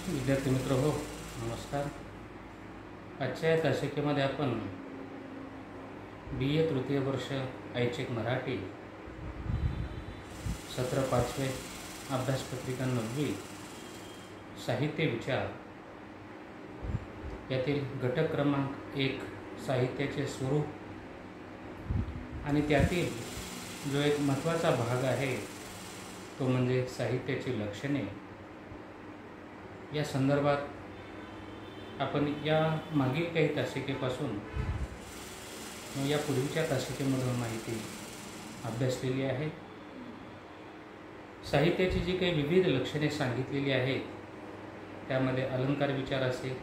विद्यार्थी मित्र हो, नमस्कार. आजच्या या तासिकेमध्ये आपण BA तृतीय वर्ष ऐच्छिक मराठी सत्र 5वे अभ्यासपत्रिका 9वी साहित्य विचार यातील घटक क्रमांक 1 साहित्याचे स्वरूप आणि त्यातील जो एक महत्त्वाचा भाग आहे तो म्हणजे साहित्याची लक्षणे या संदर्भात आपण या मागील काही तासिकेपासून या पूर्वीच्या तासिकेमधून माहिती अभ्यासलेली आहे. साहित्याची जी काही विविध लक्षणे सांगितलेली आहेत त्यामध्ये अलंकार विचार असेल,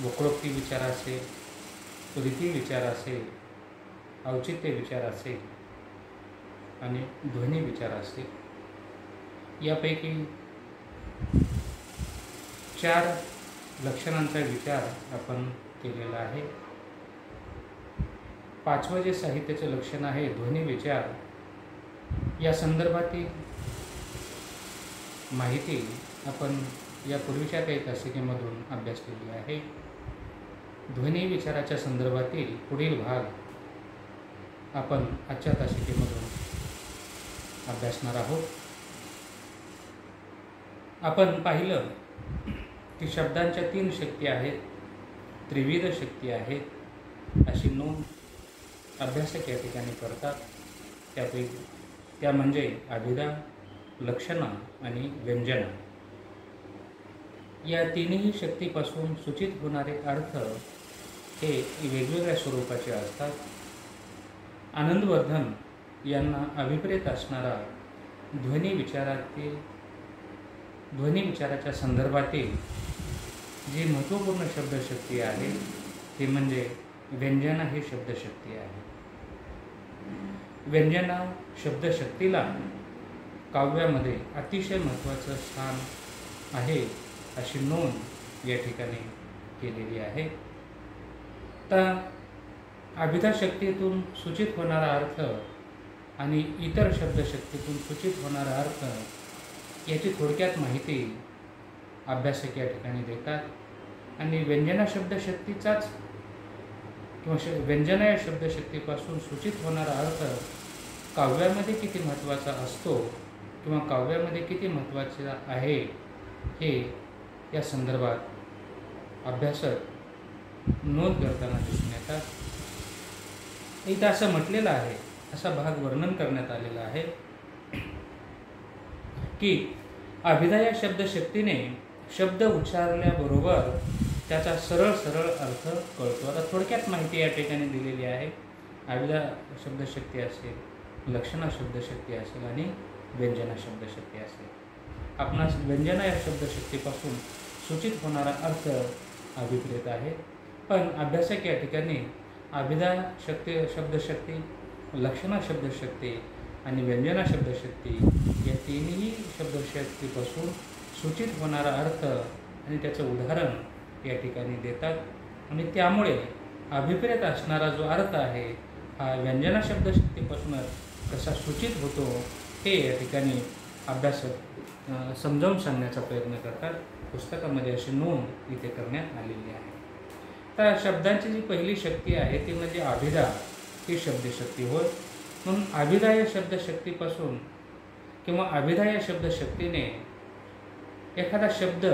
वक्रोक्ती विचार असेल, रीती विचार असेल, औचित्य विचार असेल आणि ध्वनी विचार असेल. यापैकी 4 लक्षणांचा विचार आपण केलेला आहे. 5वं जे साहित्याचे लक्षण आहे ध्वनी विचार या संदर्भातील माहिती आपण या पूर्वीच्या काही तासिकेमधून अभ्यासलेली आहे. ध्वनी विचाराच्या संदर्भातील पुढील भाग आपण आजच्या तासिकेमधून अभ्यासणार आहोत. आपण पाहिलं की शब्दांच्या 3 शक्ती आहेत, त्रिविध शक्ती आहेत अशी नोंद अभ्यासक या ठिकाणी करतात. त्यापैकी त्या म्हणजे अभिधा, लक्षणा आणि व्यंजना. या तिन्ही शक्तीपासून सूचित होणारे अर्थ हे वेगवेगळ्या स्वरूपाचे असतात. आनंदवर्धन यांना अभिप्रेत असणारा ध्वनी विचाराच्या संदर्भातील जी महत्त्वपूर्ण शब्दशक्ती आहे ती म्हणजे व्यंजना ही शब्दशक्ती आहे. व्यंजना शब्दशक्तीला काव्यामध्ये अतिशय महत्त्वाचं स्थान आहे अशी नोंद या ठिकाणी केलेली आहे. तर अभिधा शक्तीतून सूचित होणारा अर्थ आणि इतर शब्दशक्तीतून सूचित होणारा अर्थ याची थोडक्यात माहिती अभ्यासक या ठिकाणी देतात आणि व्यंजना शब्दशक्तीचाच किंवा व्यंजना या शब्दशक्तीपासून सूचित होणारा अर्थ काव्यामध्ये किती महत्त्वाचा असतो किंवा काव्यामध्ये किती महत्त्वाचा आहे हे या संदर्भात अभ्यासक नोंद करताना दिसून येतात. इथं असं म्हटलेलं आहे, असा भाग वर्णन करण्यात आलेला आहे की अभिधा या शब्दशक्तीने शब्द उच्चारल्याबरोबर त्याचा सरळ अर्थ कळतो. आता थोडक्यात माहिती या ठिकाणी दिलेली आहे. अभिधा शब्दशक्ती असेल, लक्षणा शब्दशक्ती असेल आणि व्यंजना शब्दशक्ती असेल. आपणास व्यंजना या शब्दशक्तीपासून सूचित होणारा अर्थ अभिप्रेत आहे. पण अभ्यासक या ठिकाणी अभिधा शब्दशक्ती, लक्षणा शब्दशक्ती आणि व्यंजना शब्दशक्ती या तिन्ही शब्दशक्तीपासून सूचित होणारा अर्थ आणि त्याचं उदाहरण या ठिकाणी देतात आणि त्यामुळे अभिप्रेत असणारा जो अर्थ आहे हा व्यंजना शब्दशक्तीपासूनच कसा सूचित होतो हे या ठिकाणी अभ्यासक समजावून सांगण्याचा प्रयत्न करतात. पुस्तकामध्ये अशी नोंद इथे करण्यात आलेली आहे. तर शब्दांची जी पहिली शक्ती आहे ती म्हणजे अभिधा ही शब्दशक्ती होय. म्हणून अभिधा या शब्दशक्तीपासून किंवा अभिधा या शब्दशक्तीने एखादा शब्द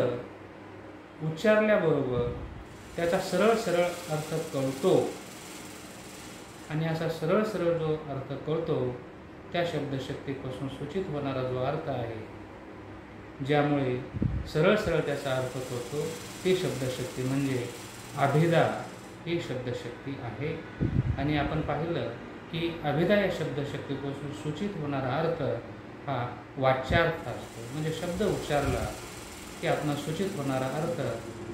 उच्चारल्याबरोबर त्याचा सरळ अर्थ कळतो आणि असा सरळ जो अर्थ कळतो त्या शब्दशक्तीपासून सूचित होणारा जो अर्थ आहे ज्यामुळे सरळ त्याचा अर्थ कळतो ती शब्दशक्ती म्हणजे अभिधा ही शब्दशक्ती आहे. आणि आपण पाहिलं की अभिधा या शब्दशक्तीपासून सूचित होणारा अर्थ हा वाच्यार्थ असतो. म्हणजे शब्द उच्चारला की आपण सूचित होणारा अर्थ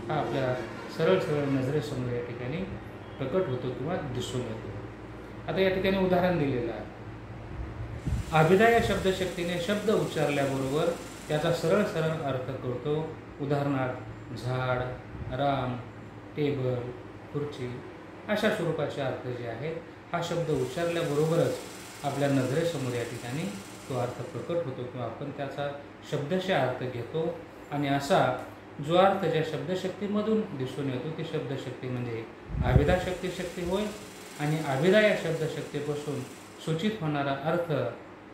हा आपल्याला सरळ नजरेसमोर या ठिकाणी प्रकट होतो किंवा दिसून येतो. आता या ठिकाणी उदाहरण दिलेलं आहे. अभिधा या शब्दशक्तीने शब्द उच्चारल्याबरोबर त्याचा सरळ अर्थ कळतो. उदाहरणार्थ झाड, राम, टेबल, खुर्ची अशा स्वरूपाचे अर्थ जे आहेत हा शब्द उच्चारल्याबरोबरच आपल्या नजरेसमोर या ठिकाणी तो अर्थ प्रकट होतो किंवा आपण त्याचा शब्दशः अर्थ घेतो आणि असा जो अर्थ ज्या शब्दशक्तीमधून दिसून येतो ती शब्दशक्ती म्हणजे अभिधा शक्ती होय. आणि अभिधा या शब्दशक्तीपासून सूचित होणारा अर्थ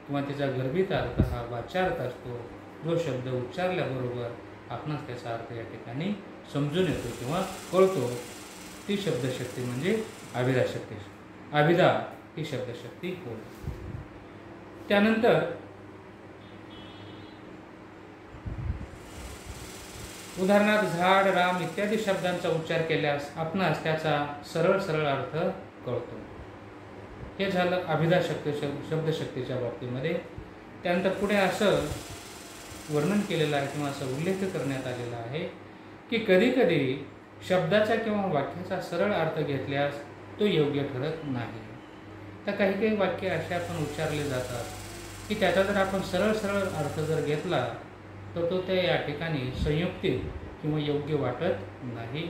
किंवा तिचा गर्भित अर्थ हा वाच्यार्थ असतो, जो शब्द उच्चारल्याबरोबर आपणास त्याचा अर्थ या ठिकाणी समजून येतो किंवा कळतो. ती शब्दशक्ती म्हणजे अभिधा शक्ती. अभिधा ही शब्दशक्ती होय. त्यानंतर उदाहरणार्थ झाड, राम इत्यादी शब्दांचा उच्चार केल्यास आपणास त्याचा सरळ अर्थ कळतो. हे झालं अभिधा शब्दशक्तीच्या बाबतीमध्ये. त्यानंतर पुढे असं वर्णन केलेलं आहे किंवा असं उल्लेख करण्यात आलेला आहे की कधी कधी शब्दाचा किंवा वाक्याचा सरळ अर्थ घेतल्यास तो योग्य ठरत नाही. तर काही वाक्य असे आपण उच्चारले जातात की त्याचा जर आपण सरळ अर्थ जर घेतला तर तो त्या या ठिकाणी संयुक्तिक किंवा योग्य वाटत नाही.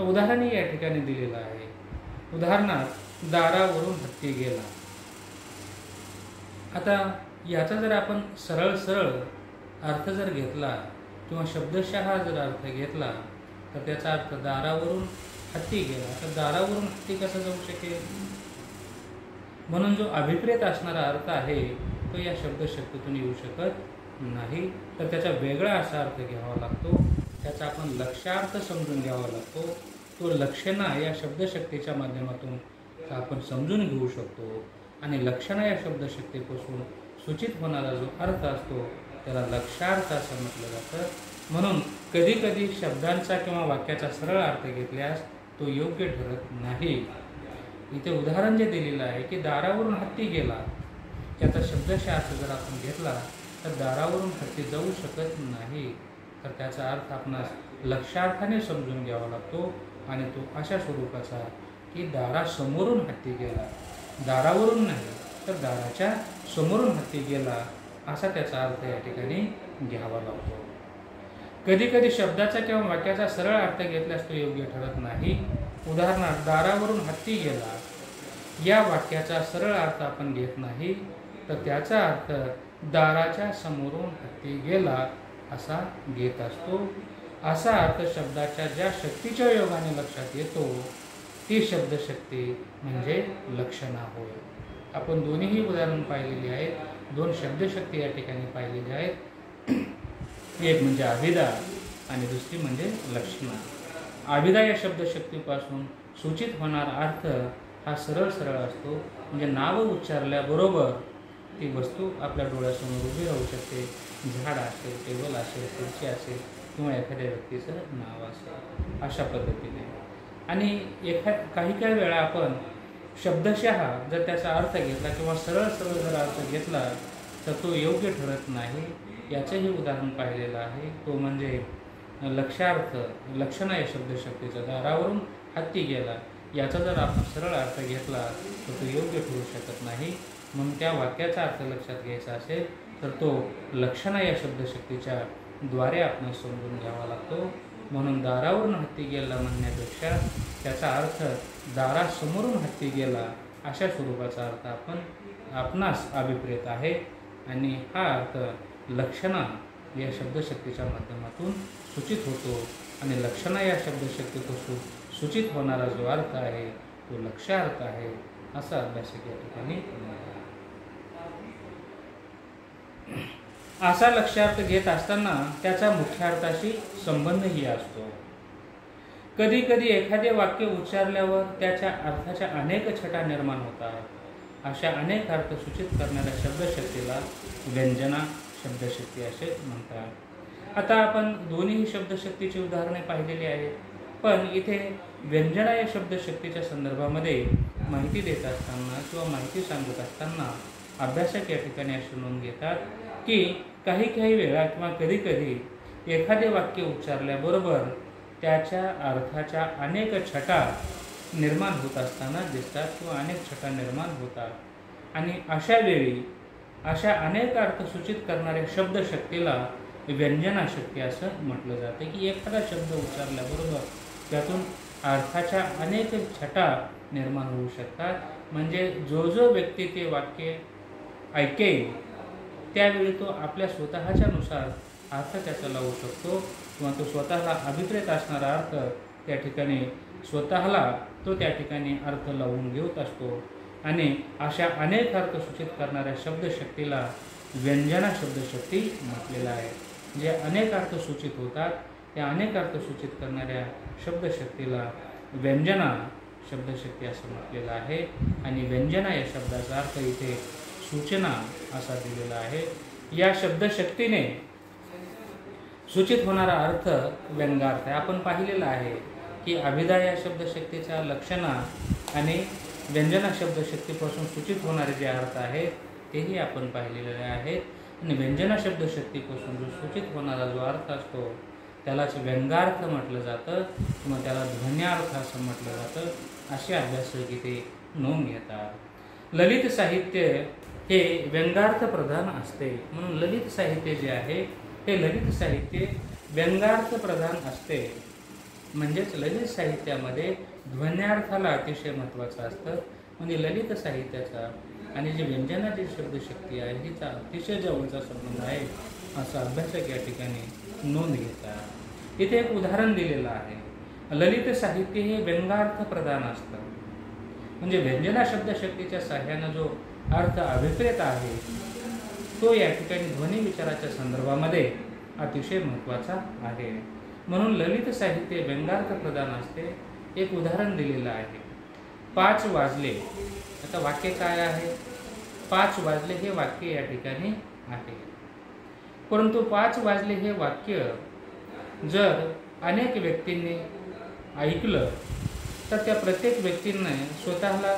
उदाहरणही या ठिकाणी दिलेलं आहे. उदाहरणार्थ दारावरून हत्ती गेला. आता याचा जर आपण सरळ अर्थ जर घेतला किंवा शब्दशः जर अर्थ घेतला तर त्याचा अर्थ दारावरून हत्ती गेला. तर दारावरून हत्ती कसा जाऊ शकेल? म्हणून जो अभिप्रेत असणारा अर्थ आहे तो या शब्दशक्तीतून येऊ शकत नाही. तर त्याचा वेगळा असा अर्थ घ्यावा लागतो. त्याचा आपण लक्ष्यार्थ समजून घ्यावा लागतो. तो लक्षणा या शब्दशक्तीच्या माध्यमातून आपण समजून घेऊ शकतो. आणि लक्षणा या शब्दशक्तीपासून सूचित होणारा जो अर्थ असतो त्याला लक्ष्यार्थ असं म्हटलं जातं. म्हणून कधी कधी शब्दांचा किंवा वाक्याचा सरळ अर्थ घेतल्यास तो योग्य ठरत नाही. इथे उदाहरण जे दिलेलं आहे की दारावरून हत्ती गेला, त्याचा शब्दशः अर्थ जर आपण घेतला तर दारावरून हत्ती जाऊ शकत नाही. तर त्याचा अर्थ आपणास लक्ष्यार्थाने समजून घ्यावा लागतो आणि तो अशा स्वरूपाचा की दारासमोरून हत्ती गेला, दारावरून नाही तर दाराच्या समोरून हत्ती गेला असा त्याचा अर्थ या ठिकाणी घ्यावा लागतो. कधी कधी शब्दाचा किंवा वाक्याचा सरळ अर्थ घेतल्यास तो योग्य ठरत नाही. उदाहरणार्थ दारावरून हत्ती गेला या वाक्याचा सरळ अर्थ आपण घेत नाही तर त्याचा अर्थ दाराच्या समोरून हत्ती गेला असा घेत असतो. असा अर्थ शब्दाच्या ज्या शक्तीच्या योगाने लक्षात येतो ती शब्दशक्ती म्हणजे लक्षणा होय. आपण दोन्हीही उदाहरण पाहिलेली आहेत. दोन शब्दशक्ती या ठिकाणी पाहिलेली आहेत. एक म्हणजे अभिधा आणि दुसरी म्हणजे लक्षणा. अभिधा या शब्दशक्तीपासून सूचित होणारा अर्थ हा सरळ असतो. म्हणजे नाव उच्चारल्याबरोबर ती वस्तू आपल्या डोळ्यासमोर उभी राहू शकते. झाड असेल, टेबल असेल, खुर्ची असेल किंवा एखाद्या व्यक्तीचं नाव असेल अशा पद्धतीने. आणि काही वेळा आपण शब्दशः जर त्याचा अर्थ घेतला किंवा सरळ जर अर्थ घेतला तर तो योग्य ठरत नाही. याचंही उदाहरण पाहिलेलं आहे. तो म्हणजे लक्ष्यार्थ, लक्षणा या शब्दशक्तीचा दारावरून हत्ती गेला याचा जर आपण सरळ अर्थ घेतला तर तो योग्य ठरू शकत नाही. म्हणून त्या वाक्याचा अर्थ लक्षात घ्यायचा असेल तर तो लक्षणा या शब्दशक्तीच्या द्वारे आपण समजून घ्यावा लागतो. म्हणून दारावरून हत्ती गेला म्हणण्यापेक्षा त्याचा अर्थ दारासमोरून हत्ती गेला अशा स्वरूपाचा अर्थ आपणास अभिप्रेत आहे. आणि हा अर्थ लक्षणा या शब्दशक्तीच्या माध्यमातून सूचित होतो. आणि लक्षणा या शब्दशक्तीपासून सूचित होणारा जो अर्थ आहे तो लक्ष्यार्थ आहे असा अभ्यासक या ठिकाणी असा लक्ष्यार्थ घेत असताना त्याचा मुख्यार्थाशी संबंधही असतो. कधी कधी एखादे वाक्य उच्चारल्यावर त्याच्या अर्थाच्या अनेक छटा निर्माण होतात. अशा अनेक अर्थ सूचित करणाऱ्या शब्दशक्तीला व्यंजना शब्दशक्ती असे म्हणतात. आता आपण दोन्ही शब्दशक्तीची उदाहरणे पाहिलेली आहेत. पण इथे व्यंजना या शब्दशक्तीच्या संदर्भामध्ये माहिती देत असताना किंवा माहिती सांगत असताना अभ्यासक या ठिकाणी अशी नोंद घेतात की काही वेळा किंवा कधी एखादे वाक्य उच्चारल्याबरोबर त्याच्या अर्थाच्या अनेक छटा निर्माण होत असताना दिसतात किंवा अनेक छटा निर्माण होतात. आणि अशा वेळी अशा अनेक अर्थ सूचित करणाऱ्या शब्दशक्तीला व्यंजना शक्ती असं म्हटलं जातं. की एखादा शब्द उच्चारल्याबरोबर त्यातून अर्थाच्या अनेक छटा निर्माण होऊ शकतात. म्हणजे जो व्यक्ती ते वाक्य ऐकेल त्यावेळी तो आपल्या स्वतःच्या नुसार अर्थ त्याचा लावू शकतो किंवा तो स्वतःला अभिप्रेत असणारा अर्थ त्या ठिकाणी स्वतःला तो त्या ठिकाणी अर्थ लावून घेत असतो. आणि अशा अनेक अर्थ सूचित करणाऱ्या शब्दशक्तीला व्यंजना शब्दशक्ती म्हटलेलं आहे. जे अनेक अर्थ सूचित होतात त्या अनेक अर्थ सूचित करणाऱ्या शब्दशक्तीला व्यंजना शब्दशक्ती असं म्हटलेलं आहे. आणि व्यंजना या शब्दाचा अर्थ इथे सूचना असा दिलेला आहे. या शब्दशक्तीने सूचित होणारा अर्थ व्यंगार्थ आहे. आपण पाहिलेलं आहे की अभिधा या शब्दशक्तीच्या लक्षणा आणि व्यंजना शब्दशक्तीपासून सूचित होणारे जे अर्थ आहेत तेही आपण पाहिलेले आहेत. आणि व्यंजना शब्दशक्तीपासून जो सूचित होणारा जो अर्थ असतो त्यालाच व्यंगार्थ म्हटलं जातं किंवा त्याला ध्वन्यार्थ असं म्हटलं जातं. असे अभ्यासक इथे नोंद घेतात. ललित साहित्य हे व्यंगार्थ प्रधान असते. म्हणून ललित साहित्य जे आहे हे ललित साहित्य व्यंगार्थ प्रधान असते. म्हणजेच ललित साहित्यामध्ये ध्वन्यार्थाला अतिशय महत्त्वाचं असतं. म्हणजे ललित साहित्याचा आणि जी व्यंजनाची शब्दशक्ती आहे हिचा अतिशय जवळचा संबंध आहे असं अभ्यासक या ठिकाणी नोंद घेतात. इथे एक उदाहरण दिलेलं आहे. ललित साहित्य हे व्यंगार्थ प्रधान असतं. म्हणजे व्यंजना शब्दशक्तीच्या साह्यानं जो अर्थ अभिप्रेत आहे तो या ठिकाणी ध्वनी विचाराच्या संदर्भामध्ये अतिशय महत्त्वाचा आहे. म्हणून ललित साहित्य व्यंगार्थ प्रधान असते. एक उदाहरण दिलेलं आहे. 5 वाजले. आता वाक्य काय आहे? 5 वाजले हे वाक्य या ठिकाणी आहे. परंतु 5 वाजले हे वाक्य जर अनेक व्यक्तींनी ऐकलं तर त्या प्रत्येक व्यक्तींनी स्वतःला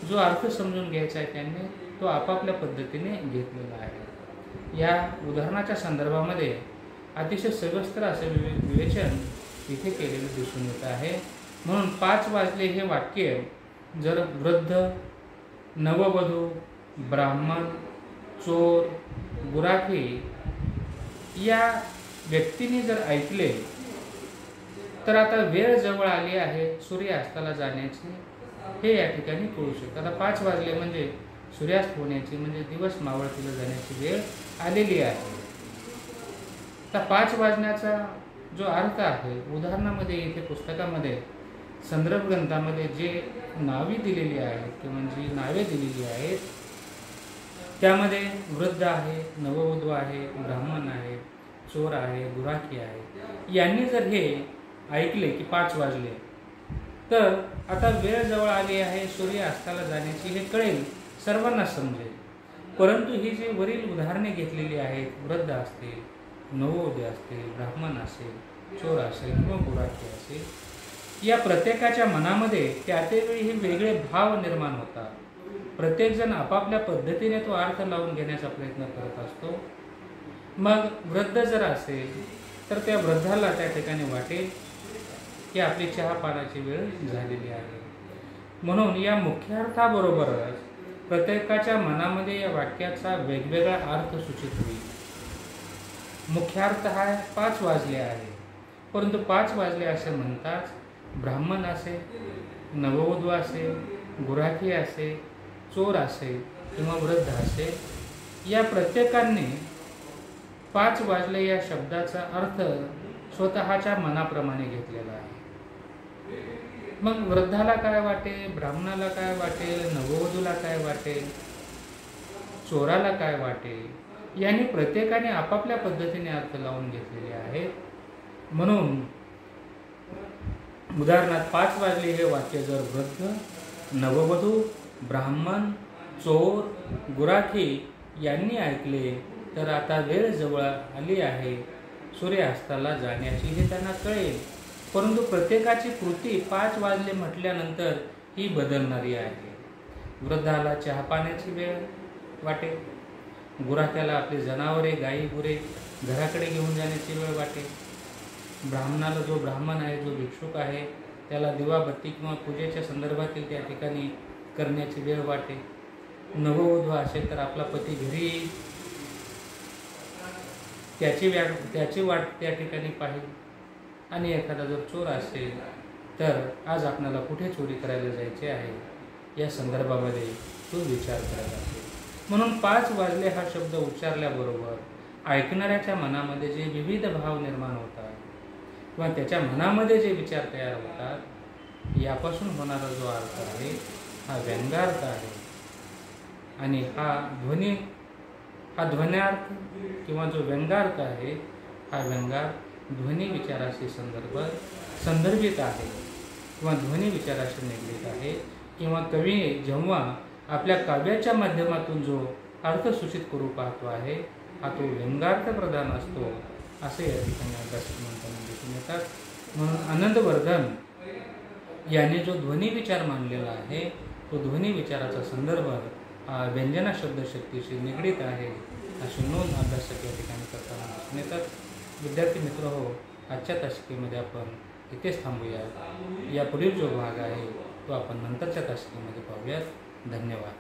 जो अर्थ समजून घ्यायचा आहे त्यांनी तो आपापल्या पद्धतीने घेतलेला आहे. या उदाहरणाच्या संदर्भामध्ये अतिशय सविस्तर असे विवेचन इथे केलेलं दिसून येत आहे. म्हणून 5 वाजले हे वाक्य जर वृद्ध, नववधू, ब्राह्मण, चोर, गुराखी या व्यक्तींनी जर ऐकले तर आता वेळ जवळ आली आहे सूर्यास्ताला जाण्याची हे या ठिकाणी कळू शकतं. आता 5 वाजले म्हणजे सूर्यास्त होण्याची म्हणजे दिवस मावळतीला जाण्याची वेळ आलेली आहे. तर 5 वाजण्याचा जो अर्थ आहे उदाहरणामध्ये इथे पुस्तकामध्ये संदर्भ ग्रंथामध्ये जे नावे दिलेली आहेत किंवा जी नावे दिलेली आहेत त्यामध्ये वृद्ध आहे, नववधू आहे, ब्राह्मण आहे, चोर आहे, गुराखी आहे यांनी जर हे ऐकले की 5 वाजले तर आता वेळ जवळ आली आहे सूर्य अस्ताला जाण्याची हे कळेल, सर्वांना समजेल. परंतु ही जी वरील उदाहरणे घेतलेली आहेत वृद्ध असतील, नववधू असतील, ब्राह्मण असेल, चोर असेल किंवा गुराखी असेल या प्रत्येकाच्या मनामध्ये त्या वेळी हे वेगळे भाव निर्माण होतात. प्रत्येकजण आपापल्या पद्धतीने तो अर्थ लावून घेण्याचा प्रयत्न करत असतो. मग वृद्ध जर असेल तर त्या वृद्धाला त्या ठिकाणी वाटेल की आपली चहा पाण्याची वेळ झालेली आहे. म्हणून या मुख्यार्थाबरोबरच प्रत्येकाच्या मनामध्ये या वाक्याचा वेगवेगळा अर्थ सूचित होईल. मुख्यार्थ हा 5 वाजले आहे, परंतु 5 वाजले असे म्हणताच ब्राह्मण असेल, नववधू असेल, गुराखी असेल, चोर असेल किंवा वृद्ध असेल या प्रत्येकाने 5 वाजले या शब्दाचा अर्थ स्वतःच्या मनाप्रमाणे घेतलेला आहे. मग वृद्धाला काय वाटेल, ब्राह्मणाला काय वाटेल, नववधूला काय वाटेल, चोराला काय वाटेल यांनी प्रत्येकाने आपापल्या पद्धतीने अर्थ लावून घेतलेले आहेत. म्हणून उदाहरणार्थ 5 वाजले हे वाक्य जर वृद्ध, नववधू, ब्राह्मण, चोर, गुराखी यांनी ऐकले तर आता वेळ जवळ आली आहे सूर्यास्ताला जाण्याची हे त्यांना कळेल. परंतु प्रत्येकाची कृती 5 वाजले म्हटल्यानंतर ही बदलणारी आहे. वृद्धाला चहा पाण्याची वेळ वाटेल, गुराख्याला आपली जनावरे गाई गुरे घराकडे घेऊन जाण्याची वेळ वाटेल, ब्राह्मणाला जो ब्राह्मण आहे जो भिक्षुक आहे त्याला दिवाबत्ती किंवा पूजेच्या संदर्भातील त्या ठिकाणी करण्याची वेळ वाटेल, नववधू असेल तर आपला पती घरी येईल त्याची वाट त्या ठिकाणी पाहिजे, आणि एखादा जर चोर असेल तर आज आपल्याला कुठे चोरी करायला जायचे आहे या संदर्भामध्ये तो विचार करत असेल. म्हणून 5 वाजले हा शब्द उच्चारल्याबरोबर ऐकणाऱ्याच्या मनामध्ये जे विविध भाव निर्माण होतात किंवा त्याच्या मनामध्ये जे विचार तयार होतात, यापासून होणारा जो अर्थ आहे हा व्यंगार्थ आहे. आणि हा ध्वन्यार्थ किंवा जो व्यंगार्थ आहे, हा व्यंगार्थ ध्वनी विचाराशी संदर्भित आहे किंवा ध्वनी विचाराशी निगडीत आहे. किंवा कवी जेव्हा आपल्या काव्याच्या माध्यमातून जो अर्थ सूचित करू पाहतो आहे, हा तो व्यंगार्थ प्रधान असतो, असे या ठिकाणी अभ्यासक म्हणताना दिसून येतात. म्हणून आनंदवर्धन याने जो ध्वनी विचार मांडलेला आहे, तो ध्वनी विचाराचा संदर्भ व्यंजना शब्दशक्तीशी निगडीत आहे, अशी नोंद अभ्यासक या ठिकाणी करताना दिसून येतात. विद्यार्थी मित्र हो, आजच्या तासिकेमध्ये आपण इथेच थांबूया. या पुढील जो भाग आहे तो आपण नंतरच्या तासिकेमध्ये पाहूयात. धन्यवाद.